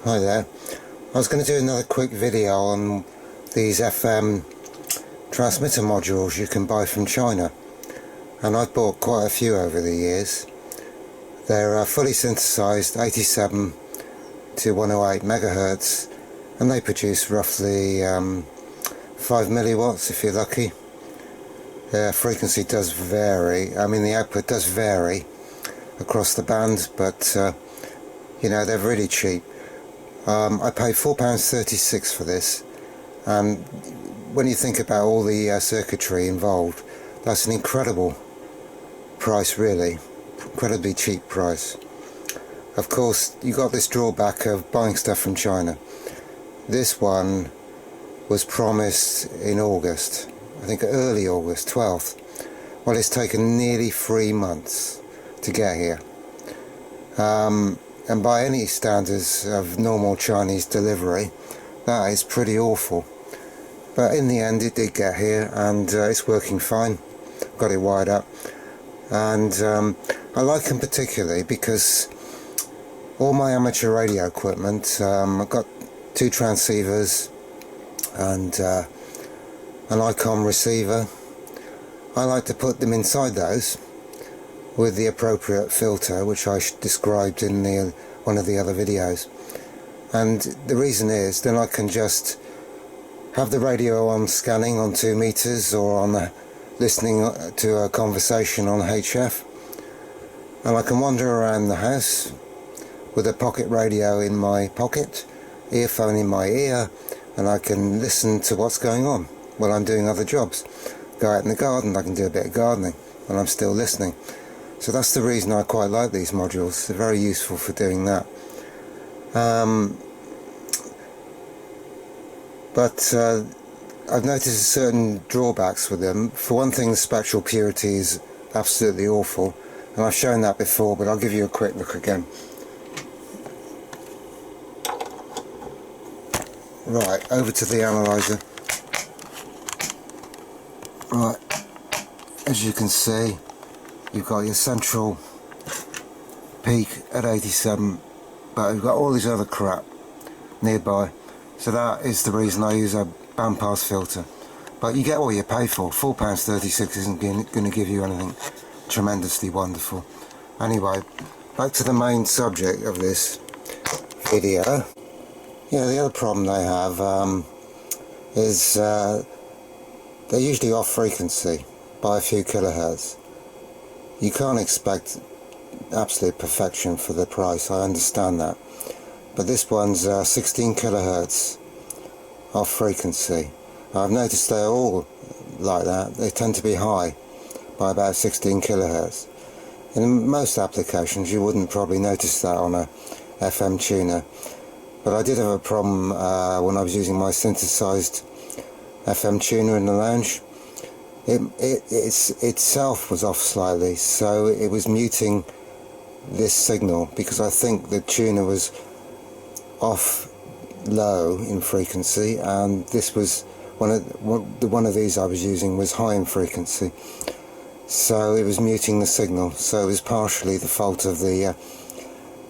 Hi there. I was going to do another quick video on these FM transmitter modules you can buy from China, and I've bought quite a few over the years. They're fully synthesized 87 to 108 megahertz, and they produce roughly 5 milliwatts if you're lucky. Their frequency does vary, the output does vary across the band, but they're really cheap. I paid £4.36 for this, and when you think about all the circuitry involved, that's an incredible price, really, incredibly cheap price. Of course, you got this drawback of buying stuff from China. This one was promised in August, I think early August, 12th. Well, it's taken nearly 3 months to get here. And by any standards of normal Chinese delivery, that is pretty awful. But in the end it did get here, and it's working fine. Got it wired up, and I like them particularly because all my amateur radio equipment, I've got 2 transceivers and an ICOM receiver. I like to put them inside those with the appropriate filter, which I described in one of the other videos. And the reason is, then I can just have the radio on scanning on 2 meters, or on listening to a conversation on HF, and I can wander around the house with a pocket radio in my pocket, earphone in my ear, and I can listen to what's going on while I'm doing other jobs. Go out in the garden, I can do a bit of gardening and I'm still listening. So that's the reason I quite like these modules. They're very useful for doing that. But I've noticed certain drawbacks with them. For one thing, the spectral purity is absolutely awful, and I've shown that before, but I'll give you a quick look again. Right, over to the analyzer. Right, as you can see, you've got your central peak at 87, but you've got all this other crap nearby. So that is the reason I use a bandpass filter. But you get what you pay for. £4.36 isn't going to give you anything tremendously wonderful. Anyway, back to the main subject of this video. Yeah, the other problem they have is they're usually off frequency by a few kilohertz. You can't expect absolute perfection for the price, I understand that. But this one's 16 kilohertz off frequency. I've noticed they're all like that. They tend to be high by about 16 kilohertz. In most applications you wouldn't probably notice that on a FM tuner. But I did have a problem when I was using my synthesized FM tuner in the lounge. It itself was off slightly, so it was muting this signal, because I think the tuner was off low in frequency, and this was one of these I was using was high in frequency, so it was muting the signal. So it was partially the fault of the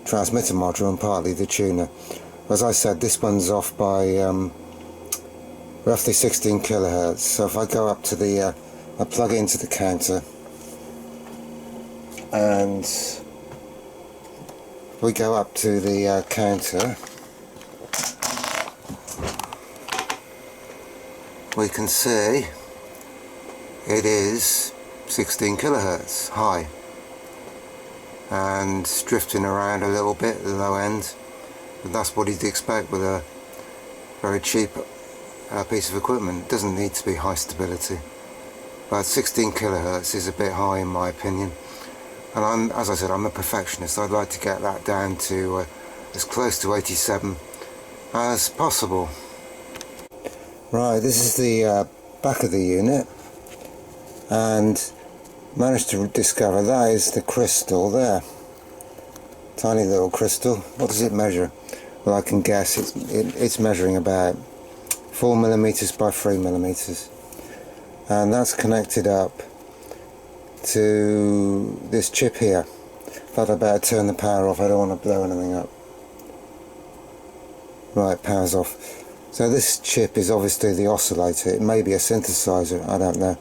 transmitter module and partly the tuner. As I said, this one's off by roughly 16 kilohertz. So if I go up to the I plug into the counter, and we go up to the counter, we can see it is 16 kilohertz high, and drifting around a little bit at the low end. But that's what you'd expect with a very cheap piece of equipment. It doesn't need to be high stability, but 16 kilohertz is a bit high in my opinion. And as I said, I'm a perfectionist. I'd like to get that down to as close to 87 as possible. Right, this is the back of the unit, and managed to discover that is the crystal there. Tiny little crystal. What does it measure? Well, I can guess it's measuring about 4 millimeters by 3 millimeters, and that's connected up to this chip here. But I better turn the power off, I don't want to blow anything up. Right, powers off. So this chip is obviously the oscillator. It may be a synthesizer, I don't know.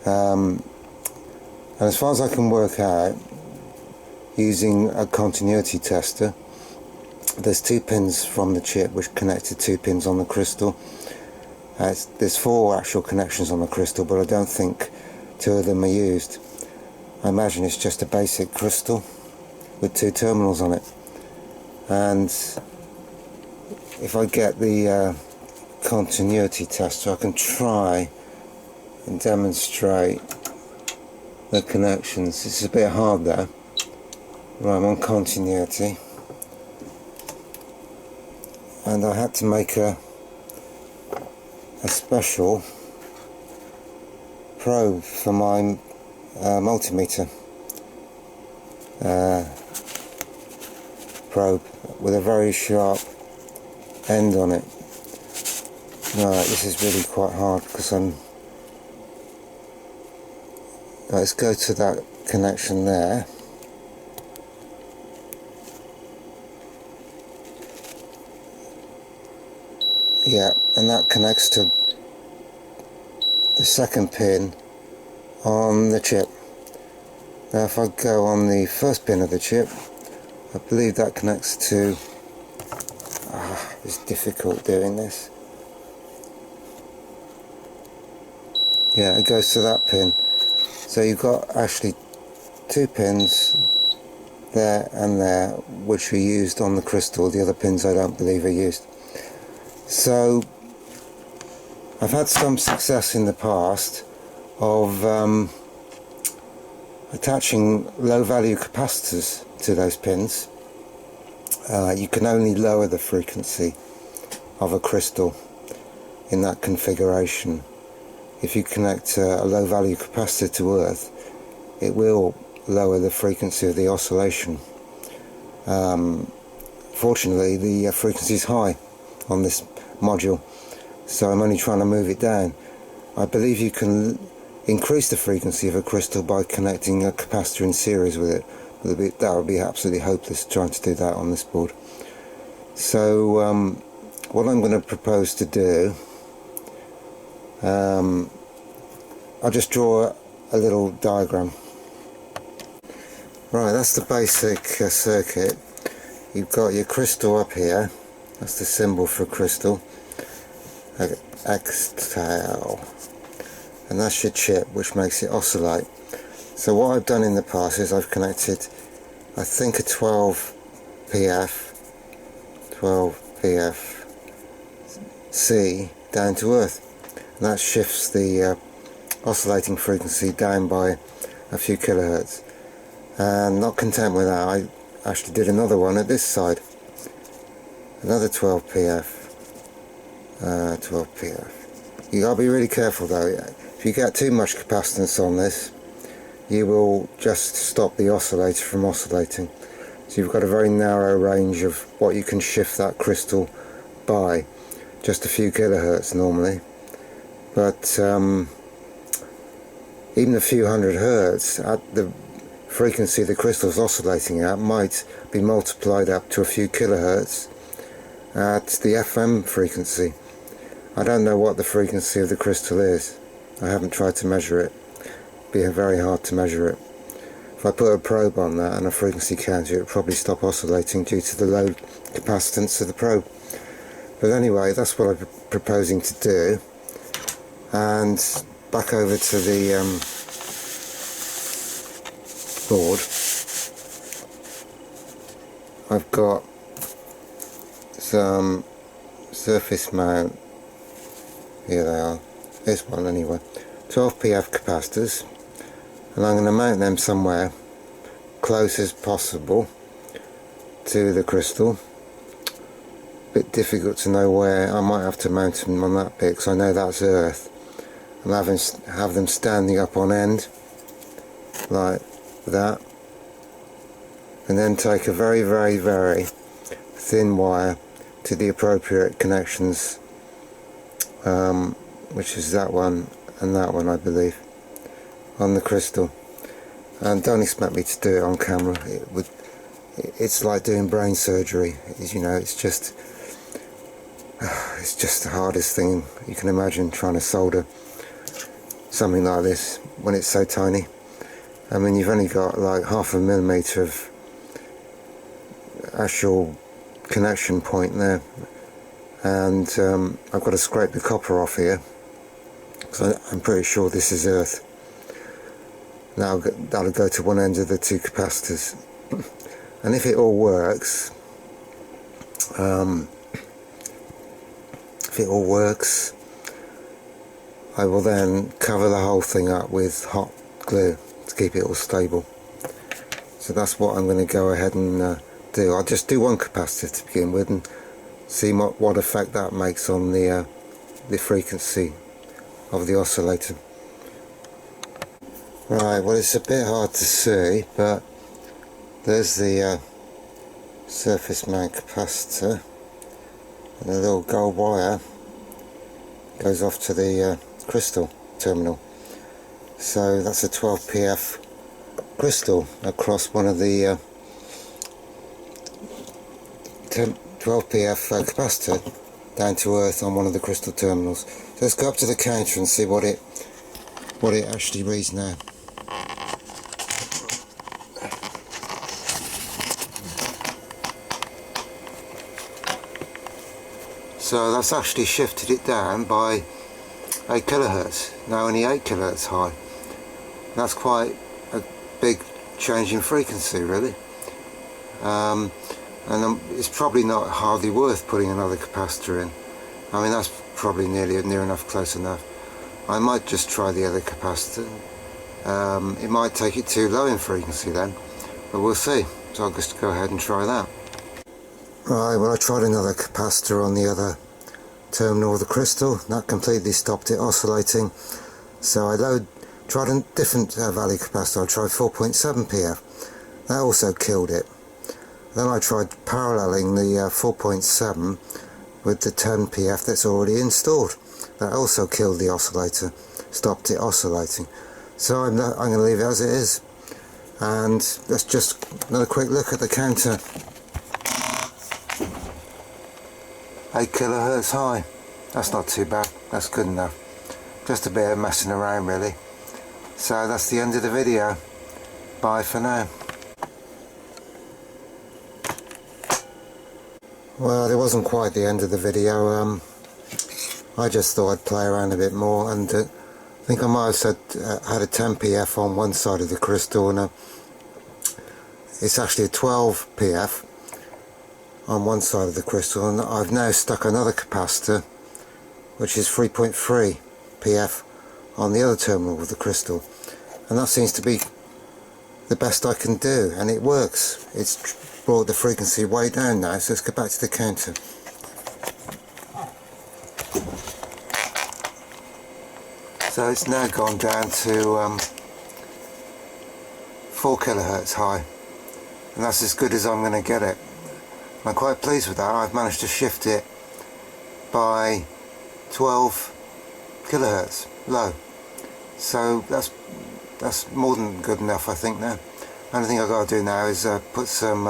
And as far as I can work out, using a continuity tester, there's 2 pins from the chip which connect to 2 pins on the crystal. There's 4 actual connections on the crystal, but I don't think 2 of them are used. I imagine it's just a basic crystal with 2 terminals on it. And if I get the continuity tester, I can try and demonstrate the connections. It's a bit hard though. Right, I'm on continuity, and I had to make a special probe for my multimeter probe with a very sharp end on it. Right, this is really quite hard because let's go to that connection there. Yeah, and that connects to the 2nd pin on the chip. Now if I go on the 1st pin of the chip, I believe that connects to, it's difficult doing this. Yeah, it goes to that pin. So you've got actually 2 pins there and there which are used on the crystal. The other pins I don't believe are used. So I've had some success in the past of attaching low value capacitors to those pins. You can only lower the frequency of a crystal in that configuration. If you connect a low value capacitor to earth, it will lower the frequency of the oscillation. Fortunately, the frequency is high on this module, so I'm only trying to move it down. I believe you can increase the frequency of a crystal by connecting a capacitor in series with it. That would be absolutely hopeless trying to do that on this board. So what I'm going to propose to do, I'll just draw a little diagram. Right, that's the basic circuit. You've got your crystal up here, that's the symbol for crystal, X-tail, and that's your chip which makes it oscillate. So what I've done in the past is I've connected, I think, a 12 PF C down to earth, and that shifts the oscillating frequency down by a few kilohertz. And not content with that, I actually did another one at this side, another 12 PF. You gotta be really careful though. If you get too much capacitance on this, you will just stop the oscillator from oscillating. So you've got a very narrow range of what you can shift that crystal by, just a few kilohertz normally, but even a few hundred hertz at the frequency the crystal is oscillating at might be multiplied up to a few kilohertz at the FM frequency. I don't know what the frequency of the crystal is. I haven't tried to measure it. It'd be very hard to measure it. If I put a probe on that and a frequency counter, it would probably stop oscillating due to the low capacitance of the probe. But anyway, that's what I'm proposing to do. And back over to the board. I've got some surface mount, here they are, this one anyway, 12 PF capacitors, and I'm going to mount them somewhere close as possible to the crystal. Bit difficult to know where. I might have to mount them on that bit because I know that's earth, and have them standing up on end like that, and then take a very thin wire to the appropriate connections, which is that one and that one, I believe, on the crystal. And don't expect me to do it on camera. It's like doing brain surgery. You know, it's just It's just the hardest thing you can imagine, trying to solder something like this when it's so tiny. I mean, you've only got like 1/2 millimetre of actual connection point there, and I've got to scrape the copper off here because I'm pretty sure this is earth. Now that'll go to one end of the two capacitors, and if it all works, I will then cover the whole thing up with hot glue to keep it all stable. So that's what I'm going to go ahead and do. I'll just do one capacitor to begin with and see what effect that makes on the frequency of the oscillator. Right, well, it's a bit hard to see, but there's the surface mount capacitor, and a little gold wire goes off to the crystal terminal. So that's a 12 pf crystal across one of the 12 pf capacitor down to earth on one of the crystal terminals. So let's go up to the counter and see what it actually reads now. So that's actually shifted it down by 8 kilohertz, now only 8 kilohertz high. That's quite a big change in frequency, really. And it's probably not hardly worth putting another capacitor in. I mean, that's probably near enough close enough. I might just try the other capacitor. It might take it too low in frequency then, but we'll see. So I'll just go ahead and try that. Right, well, I tried another capacitor on the other terminal of the crystal. That completely stopped it oscillating. So I tried a different value capacitor. I tried 4.7 pf. That also killed it. Then I tried paralleling the 4.7 with the 10 pf that's already installed. That also killed the oscillator, stopped it oscillating. So I'm going to leave it as it is. And let's just another quick look at the counter. 8 kilohertz high. That's not too bad. That's good enough. Just a bit of messing around, really. So that's the end of the video. Bye for now. Well, it wasn't quite the end of the video. I just thought I'd play around a bit more, and I think I might have said had a 10 pf on one side of the crystal, and it's actually a 12 pf on one side of the crystal, and I've now stuck another capacitor which is 3.3 pf on the other terminal of the crystal, and that seems to be the best I can do, and it works. It's brought the frequency way down now. So let's go back to the counter. So it's now gone down to 4 kilohertz high, and that's as good as I'm going to get it. I'm quite pleased with that. I've managed to shift it by 12 kilohertz low, so that's more than good enough, I think. Now the only thing I've got to do now is put some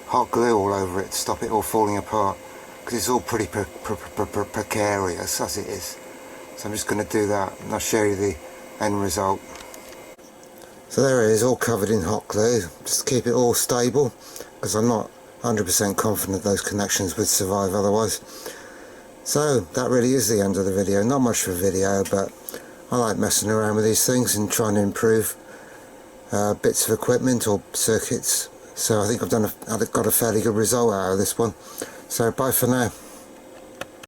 hot glue all over it to stop it all falling apart, because it's all pretty precarious as it is. So I'm just going to do that, and I'll show you the end result. So there it is, all covered in hot glue, just to keep it all stable, because I'm not 100% confident those connections would survive otherwise. So that really is the end of the video. Not much of a video, but I like messing around with these things and trying to improve bits of equipment or circuits. So I think I've got a fairly good result out of this one. So bye for now.